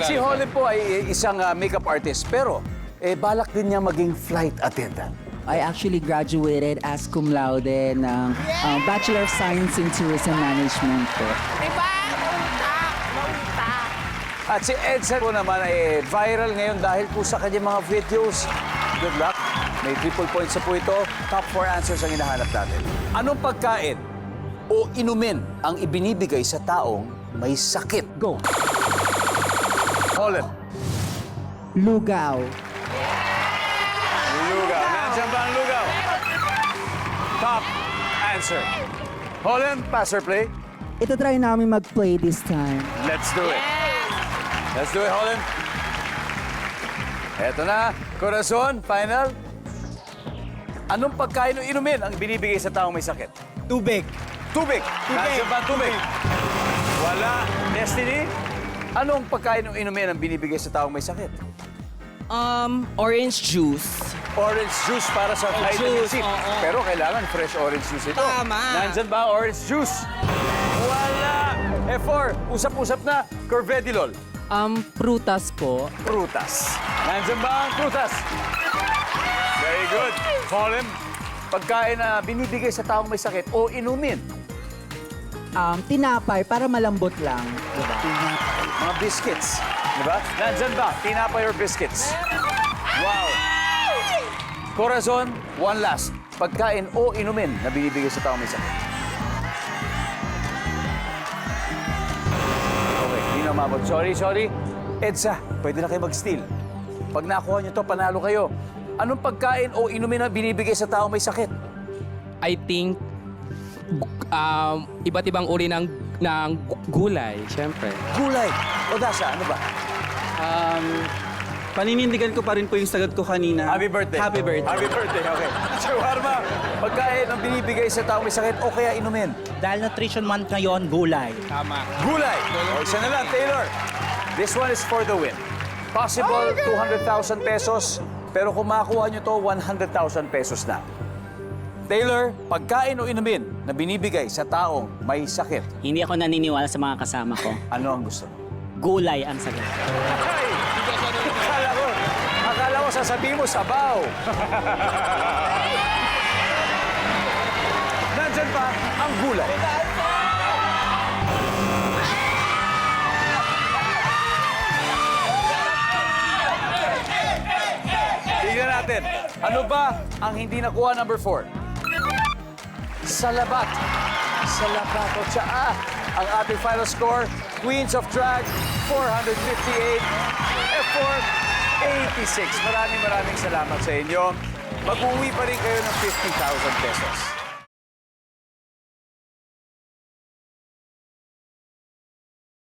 Si Holly po ay isang makeup artist, pero balak din niya maging flight attendant. I actually graduated as cum laude ng Bachelor of Science in Tourism Management po. Diba? Mauta. At si Edsa po naman ay viral ngayon dahil po sa kanyang mga videos. Good luck. May triple points na po ito. Top 4 answers ang hinahanap natin. Anong pagkain o inumin ang ibinibigay sa taong may sakit? Go. Holland. Lugaw. Lugaw. Nandiyan ba ang lugaw? Top answer. Holland, pass or play? Ito try namin mag-play this time. Let's do it. Let's do it, Holland. Eto na, Corazon, final. Anong pagkain o inumin ang binibigay sa taong may sakit? Tubig. Tubig. Nandiyan ba ang tubig? Wala. Destiny? Anong pagkain o inumin ang binibigay sa taong may sakit? Orange juice. Orange juice para sa vitamin C. juice, oo. Pero kailangan fresh orange juice ito. Tama. Nandyan ba ang orange juice? Wala. F4, usap-usap na. Corvedilol. Prutas po. Prutas. Nandyan ba ang prutas? Very good. Colin, pagkain na binibigay sa taong may sakit o inumin. Tinapay para malambot lang. Diba? Tinapay. Mga biscuits. Diba? Nandyan ba? Tinapay or biscuits? Wow. Corazon, one last. Pagkain o inumin na binibigay sa taong may sakit. Okay, hindi na umabot. Sorry. Edsa, pwede na kayo mag-steal. Pag nakuha niyo to, panalo kayo. Anong pagkain o inumin na binibigay sa taong may sakit? I think iba't ibang uri ng gulay, syempre. Gulay. O Dasha, ano ba? Paninindigan ko pa rin po yung sagot ko kanina. Happy birthday. Happy birthday. Happy birthday, okay. Shawarma, pagkain ang binibigay sa taong may sakit o kaya inumin? Dahil Nutrition Month ngayon, gulay. Tama. Gulay. O, isa na lang, Taylor. This one is for the win. Possible 200,000 pesos, pero kung makuha nyo to, 100,000 pesos na. Taylor, pagkain o inumin na binibigay sa taong may sakit, Hindi ako naniniwala sa mga kasama ko. ano ang gusto mo? Gulay ang sagot. Ay! Akala ko sasabihin mo, sabaw. Nandyan pa ang gulay. Tingnan natin, ano ba ang hindi nakuha number 4? Salabat. Salabat o tsaa. Ang ating final score, Queens of Drag, 458. F4, 86. Maraming salamat sa inyo. Mag-uwi pa rin kayo ng 50,000 pesos.